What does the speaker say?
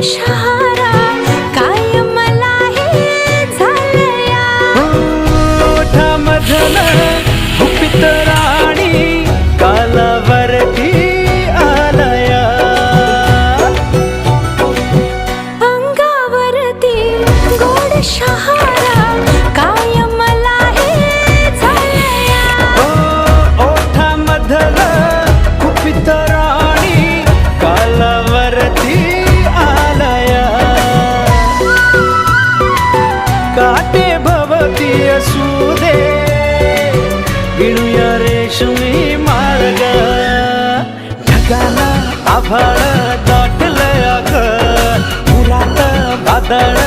शहारा काय मला हे झालया ओठामधलं गुपित राणी कालावरती आलया अंगावरती गोड शहारा काय मला हे झालया ओठामधलं गुपित राणी कालावरती काटे भवती असू दे विणूया रेशमी मार्ग ढगाला आभाळ दाटलंय ग पुरात वादळ